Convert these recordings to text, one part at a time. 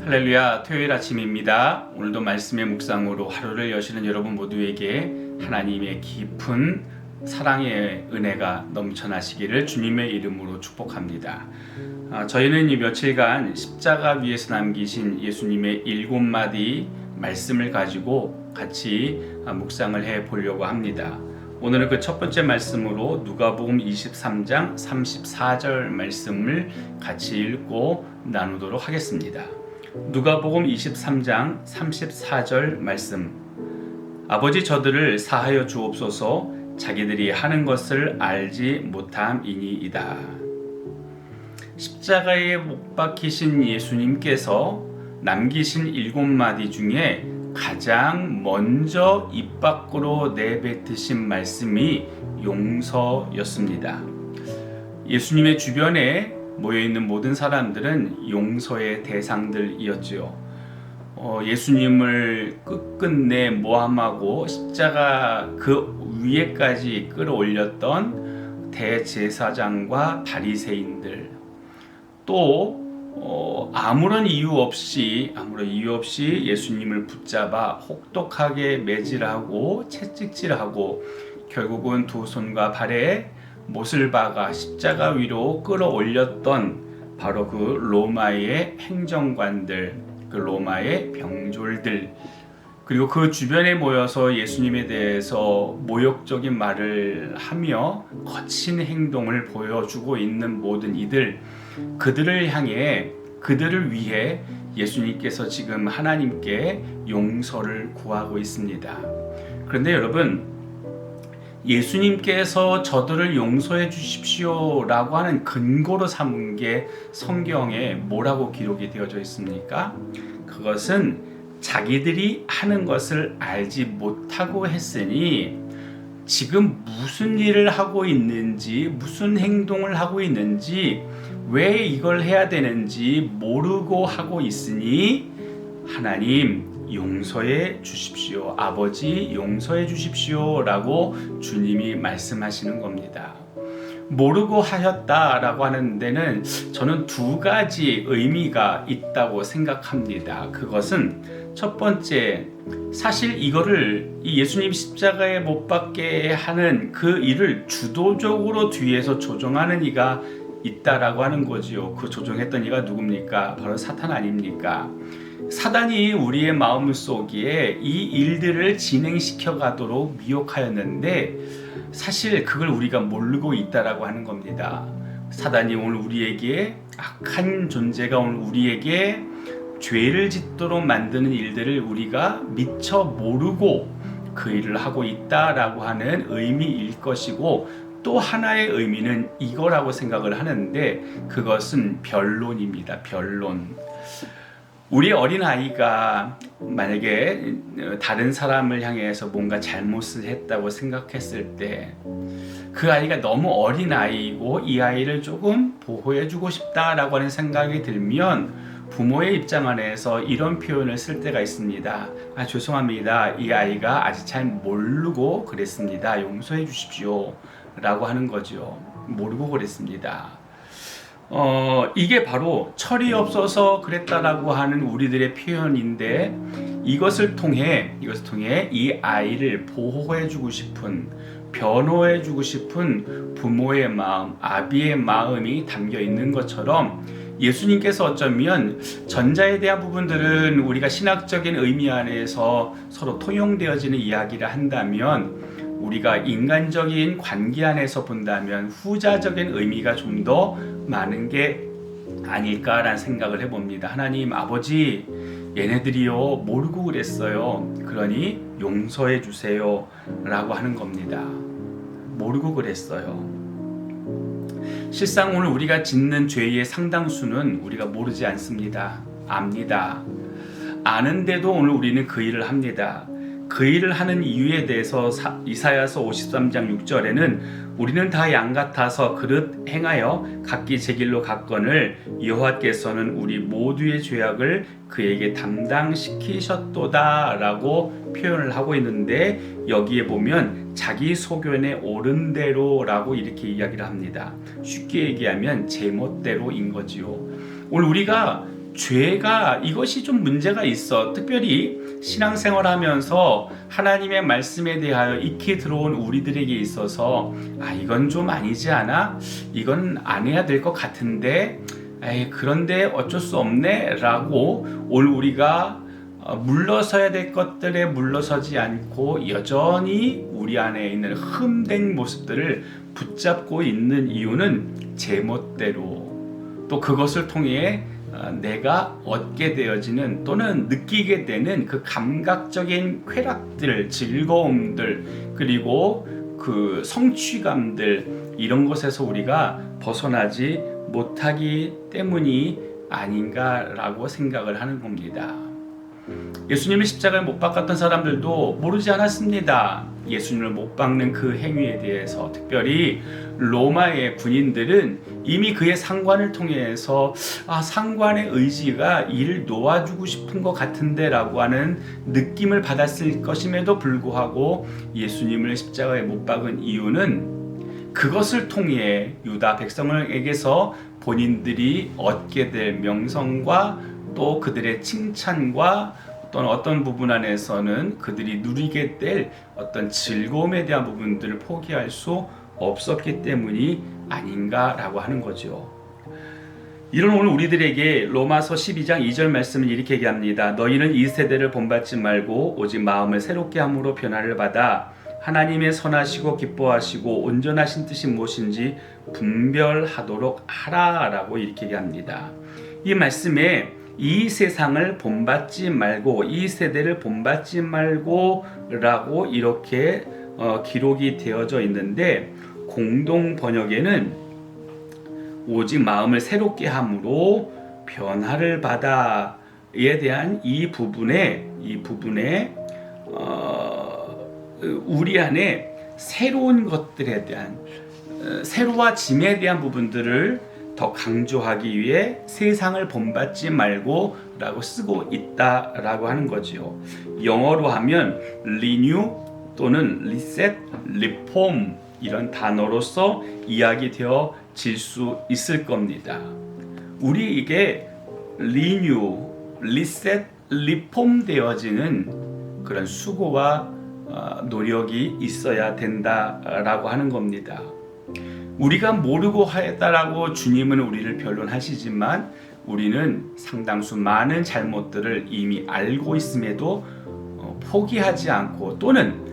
할렐루야, 토요일 아침입니다. 오늘도 말씀의 묵상으로 하루를 여시는 여러분 모두에게 하나님의 깊은 사랑의 은혜가 넘쳐나시기를 주님의 이름으로 축복합니다. 저희는 이 며칠간 십자가 위에서 남기신 예수님의 7마디 말씀을 가지고 같이 묵상을 해 보려고 합니다. 오늘은 그 첫 번째 말씀으로 누가복음 23장 34절 말씀을 같이 읽고 나누도록 하겠습니다. 누가복음 23장 34절 말씀. 아버지 저들을 사하여 주옵소서. 자기들이 하는 것을 알지 못함이니이다. 십자가에 못 박히신 예수님께서 남기신 7마디 중에 가장 먼저 입 밖으로 내뱉으신 말씀이 용서였습니다. 예수님의 주변에 모여있는 모든 사람들은 용서의 대상들이었지요. 예수님을 끝끝내 모함하고 십자가 그 위에까지 끌어올렸던 대제사장과 바리새인들, 또 아무런 이유 없이 예수님을 붙잡아 혹독하게 매질하고 채찍질하고 결국은 두 손과 발에 못을 박아 십자가 위로 끌어올렸던 바로 그 로마의 행정관들, 그 로마의 병졸들, 그리고 그 주변에 모여서 예수님에 대해서 모욕적인 말을 하며 거친 행동을 보여주고 있는 모든 이들, 그들을 위해 예수님께서 지금 하나님께 용서를 구하고 있습니다. 그런데 여러분, 예수님께서 저들을 용서해 주십시오 라고 하는 근거로 삼은 게 성경에 뭐라고 기록이 되어져 있습니까? 그것은 자기들이 하는 것을 알지 못하고 했으니 지금 무슨 일을 하고 있는지, 무슨 행동을 하고 있는지, 왜 이걸 해야 되는지 모르고 하고 있으니 하나님 용서해 주십시오. 아버지 용서해 주십시오 라고 주님이 말씀하시는 겁니다. 모르고 하셨다라고 하는 데는 저는 두 가지 의미가 있다고 생각합니다. 그것은 첫 번째, 사실 이거를 이 예수님 십자가에 못 박게 하는 그 일을 주도적으로 뒤에서 조종하는 이가 있다라고 하는 거지요. 그 조종했던 이가 누굽니까? 바로 사탄 아닙니까? 사단이 우리의 마음속에 이 일들을 진행시켜 가도록 미혹하였는데 사실 그걸 우리가 모르고 있다라고 하는 겁니다. 사단이 오늘 우리에게, 악한 존재가 오늘 우리에게 죄를 짓도록 만드는 일들을 우리가 미처 모르고 그 일을 하고 있다라고 하는 의미일 것이고, 또 하나의 의미는 이거라고 생각을 하는데 그것은 변론입니다. 변론. 우리 어린아이가 만약에 다른 사람을 향해서 뭔가 잘못을 했다고 생각했을 때 그 아이가 너무 어린아이고 이 아이를 조금 보호해주고 싶다라고 하는 생각이 들면 부모의 입장 안에서 이런 표현을 쓸 때가 있습니다. 죄송합니다. 이 아이가 아직 잘 모르고 그랬습니다. 용서해 주십시오 라고 하는 거죠. 모르고 그랬습니다. 이게 바로 철이 없어서 그랬다라고 하는 우리들의 표현인데 이것을 통해 이 아이를 보호해주고 싶은, 변호해주고 싶은 부모의 마음, 아비의 마음이 담겨 있는 것처럼 예수님께서 어쩌면 전자에 대한 부분들은 우리가 신학적인 의미 안에서 서로 통용되어지는 이야기를 한다면 우리가 인간적인 관계 안에서 본다면 후자적인 의미가 좀 더 많은 게 아닐까라는 생각을 해봅니다. 하나님 아버지, 얘네들이요 모르고 그랬어요. 그러니 용서해 주세요 라고 하는 겁니다. 모르고 그랬어요. 실상 오늘 우리가 짓는 죄의 상당수는 우리가 모르지 않습니다. 압니다. 아는데도 오늘 우리는 그 일을 합니다. 그 일을 하는 이유에 대해서 이사야서 53장 6절에는 우리는 다 양 같아서 그릇 행하여 각기 제 길로 갔거늘 여호와께서는 우리 모두의 죄악을 그에게 담당시키셨도다 라고 표현을 하고 있는데, 여기에 보면 자기 소견에 옳은 대로 라고 이렇게 이야기를 합니다. 쉽게 얘기하면 제멋대로인 거지요. 오늘 우리가 죄가 이것이 좀 문제가 있어. 특별히 신앙생활하면서 하나님의 말씀에 대하여 익히 들어온 우리들에게 있어서 이건 좀 아니지 않아? 이건 안 해야 될 것 같은데 그런데 어쩔 수 없네 라고 오늘 우리가 물러서야 될 것들에 물러서지 않고 여전히 우리 안에 있는 흠된 모습들을 붙잡고 있는 이유는 제멋대로 또 그것을 통해 내가 얻게 되어지는 또는 느끼게 되는 그 감각적인 쾌락들, 즐거움들 그리고 그 성취감들 이런 것에서 우리가 벗어나지 못하기 때문이 아닌가라고 생각을 하는 겁니다. 예수님을 십자가에 못 박았던 사람들도 모르지 않았습니다. 예수님을 못 박는 그 행위에 대해서 특별히 로마의 군인들은 이미 그의 상관을 통해서 상관의 의지가 이를 놓아주고 싶은 것 같은데 라고 하는 느낌을 받았을 것임에도 불구하고 예수님을 십자가에 못 박은 이유는 그것을 통해 유다 백성에게서 본인들이 얻게 될 명성과 또 그들의 칭찬과 또는 어떤 부분 안에서는 그들이 누리게 될 어떤 즐거움에 대한 부분들을 포기할 수 없었기 때문이 아닌가라고 하는 거죠. 이런 오늘 우리들에게 로마서 12장 2절 말씀은 이렇게 얘기합니다. 너희는 이 세대를 본받지 말고 오직 마음을 새롭게 함으로 변화를 받아 하나님의 선하시고 기뻐하시고 온전하신 뜻이 무엇인지 분별하도록 하라라고 이렇게 얘기합니다. 이 말씀에 이 세상을 본받지 말고 이 세대를 본받지 말고 라고 이렇게 기록이 되어져 있는데 공동 번역에는 오직 마음을 새롭게 함으로 변화를 받아에 대한 이 부분에 우리 안에 새로운 것들에 대한 새로워짐에 대한 부분들을 더 강조하기 위해 세상을 본받지 말고 라고 쓰고 있다라고 하는 거죠. 영어로 하면 renew 또는 reset, reform 이런 단어로서 이야기되어질 수 있을 겁니다. 우리에게 renew, reset, reform 되어지는 그런 수고와 노력이 있어야 된다라고 하는 겁니다. 우리가 모르고 했다라고 주님은 우리를 변론하시지만 우리는 상당수 많은 잘못들을 이미 알고 있음에도 포기하지 않고 또는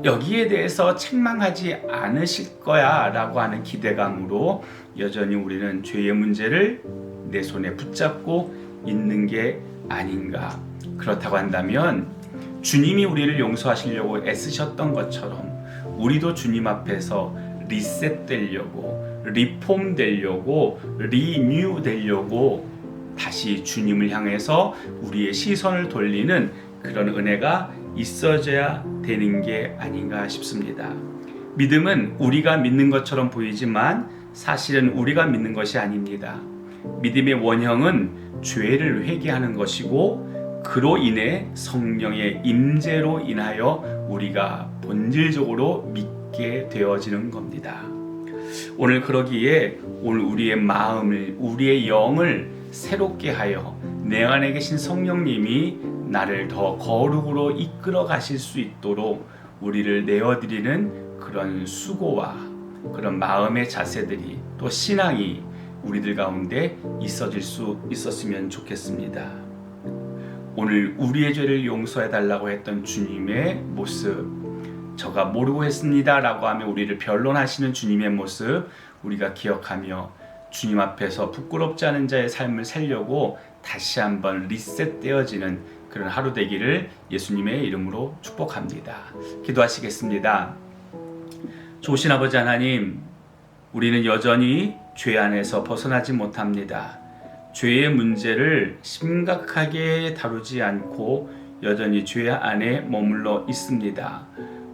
여기에 대해서 책망하지 않으실 거야 라고 하는 기대감으로 여전히 우리는 죄의 문제를 내 손에 붙잡고 있는 게 아닌가. 그렇다고 한다면 주님이 우리를 용서하시려고 애쓰셨던 것처럼 우리도 주님 앞에서 리셋되려고, 리폼되려고, 리뉴되려고 다시 주님을 향해서 우리의 시선을 돌리는 그런 은혜가 있어져야 되는 게 아닌가 싶습니다. 믿음은 우리가 믿는 것처럼 보이지만 사실은 우리가 믿는 것이 아닙니다. 믿음의 원형은 죄를 회개하는 것이고 그로 인해 성령의 임재로 인하여 우리가 본질적으로 믿게 되어지는 겁니다. 오늘 그러기에 오늘 우리의 마음을 우리의 영을 새롭게 하여 내 안에 계신 성령님이 나를 더 거룩으로 이끌어 가실 수 있도록 우리를 내어드리는 그런 수고와 그런 마음의 자세들이 또 신앙이 우리들 가운데 있어질 수 있었으면 좋겠습니다. 오늘 우리의 죄를 용서해 달라고 했던 주님의 모습, 저가 모르고 했습니다 라고 하며 우리를 변론하시는 주님의 모습 우리가 기억하며 주님 앞에서 부끄럽지 않은 자의 삶을 살려고 다시 한번 리셋되어지는 그런 하루 되기를 예수님의 이름으로 축복합니다. 기도하시겠습니다. 좋으신 아버지 하나님, 우리는 여전히 죄 안에서 벗어나지 못합니다. 죄의 문제를 심각하게 다루지 않고 여전히 죄 안에 머물러 있습니다.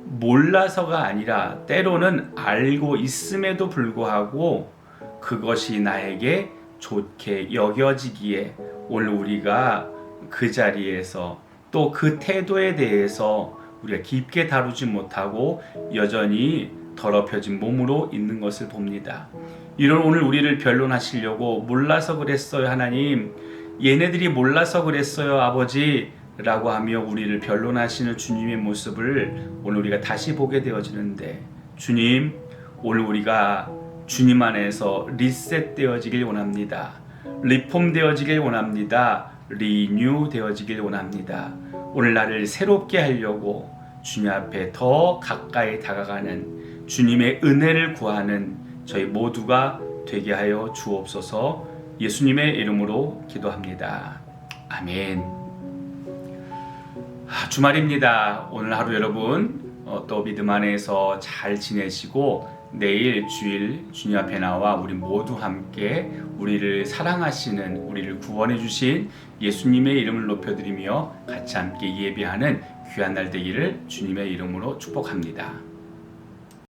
몰라서가 아니라 때로는 알고 있음에도 불구하고 그것이 나에게 좋게 여겨지기에 오늘 우리가 그 자리에서 또 그 태도에 대해서 우리가 깊게 다루지 못하고 여전히 더럽혀진 몸으로 있는 것을 봅니다. 이런 오늘 우리를 변론하시려고 몰라서 그랬어요 하나님, 얘네들이 몰라서 그랬어요, 아버지 라고 하며 우리를 변론하시는 주님의 모습을 오늘 우리가 다시 보게 되어지는데, 주님, 오늘 우리가 주님 안에서 리셋 되어지길 원합니다. 리폼 되어지길 원합니다. 리뉴 되어지길 원합니다. 오늘 나를 새롭게 하려고 주님 앞에 더 가까이 다가가는 주님의 은혜를 구하는 저희 모두가 되게 하여 주옵소서. 예수님의 이름으로 기도합니다. 아멘. 주말입니다. 오늘 하루 여러분 또 믿음 안에서 잘 지내시고, 내일 주일 주님 앞에 나와 우리 모두 함께 우리를 사랑하시는, 우리를 구원해 주신 예수님의 이름을 높여드리며 같이 함께 예배하는 귀한 날 되기를 주님의 이름으로 축복합니다.